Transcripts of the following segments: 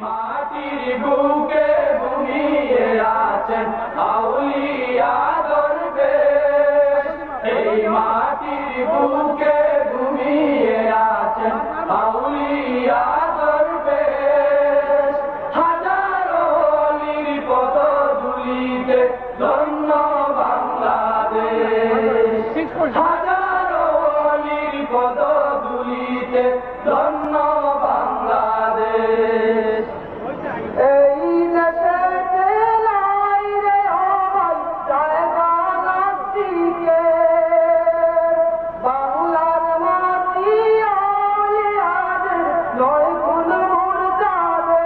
মাটির বুকে ঘুমিয়ে আছেন আউলিয়া দরবেশ, এই মাটির বুকে ঘুমিয়ে আছেন আউলিয়া দরবেশ। হাজারো অলির পদধূলিতে ধন্য বাংলাদেশ, হাজারো অলির পদধূলিতে ধন্য বাংলাদেশ। এই দেশেতে নাই রে অভাব জায়গা নাস্তিকে, বাংলার মাটি আউলিয়াদের নয় কোন মুরতাদের।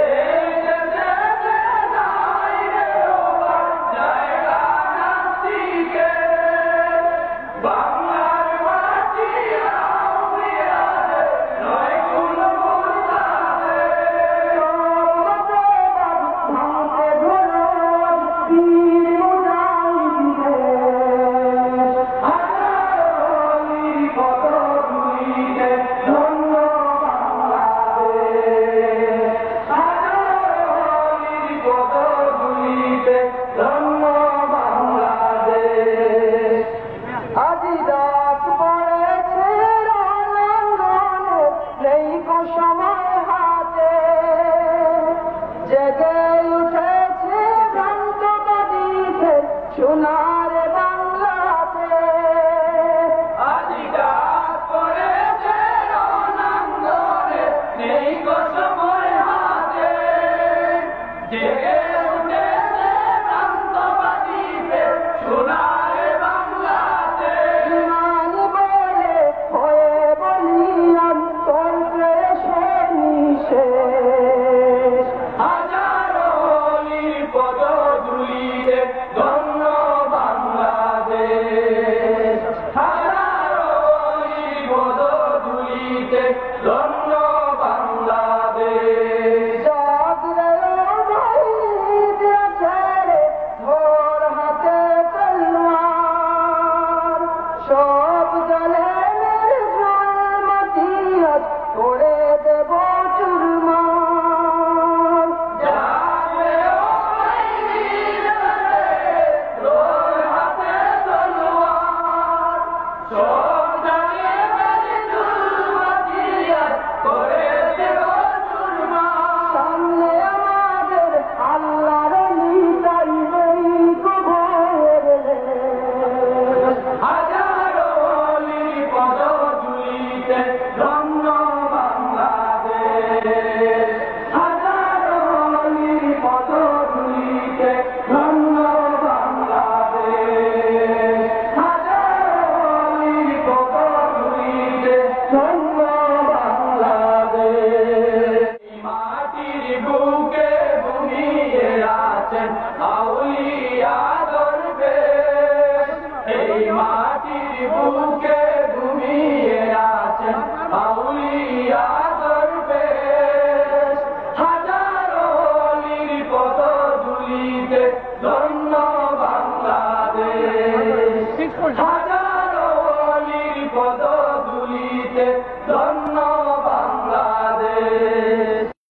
এই দেশেতে নাই রে অভাব জায়গা নাস্তিকে, বাংলার মাটি আউলিয়াদের নয় কোন মুরতাদের। ভাঙতে ধরো বীর মুজাহিদের, হাজারো অলির পদধূলিতে ধন্য বাংলাদেশ, হাজারো অলির পদধূলিতে ধন্য বাংলাদেশ। আজি রাত পড়েছে রণাঙ্গনে, নেই কো সময় হাতে, জেগে উঠেছে ভ্রান্তবাদীদের সোনার বাংলাতে। আজি রাত পড়েছে রণাঙ্গনে, নেই কো সময় হাতে, জেগে উঠেছে ভ্রান্তবাদীদের সোনার বাংলাতে। ইমান বলে হয়ে বলিয়ান করবে সে নিশেষ। হাজারো অলির পদধূলিতে ধন্য বাংলাদেশ, হাজারো অলির পদধূলিতে ধন্য বাংলাদেশ। জাগরে ও ভাই ছেড়ে ধর হাতে তলোয়ার, সব জলে জলমতিয়াজ করে দেব চুরমার। জাগরে ও ভাই বীরে, তোর হাতে তলোয়ার, সব জানে মেরে জুলমাতিয়াজ করে দেব চুরমার। সামনে আমাদের আল্লাহর নিতাইবেই কবরের লেশ। হাজারো অলির পদধূলিতে ধন্য বাংলাদেশ, হাজারো অলির পদধূলিতে ধন্য বাংলাদেশ, হাজারো অলির পদধূলিতে ধন্য বাংলাদেশ। এই মাটির বুকে ঘুমিয়ে আছেন আউলিয়া দরবেশ, এই মাটির বুকে ঘুমিয়ে আছেন আউলিয়া দরবেশ। হাজারো অলির পদধূলিতে ধন্য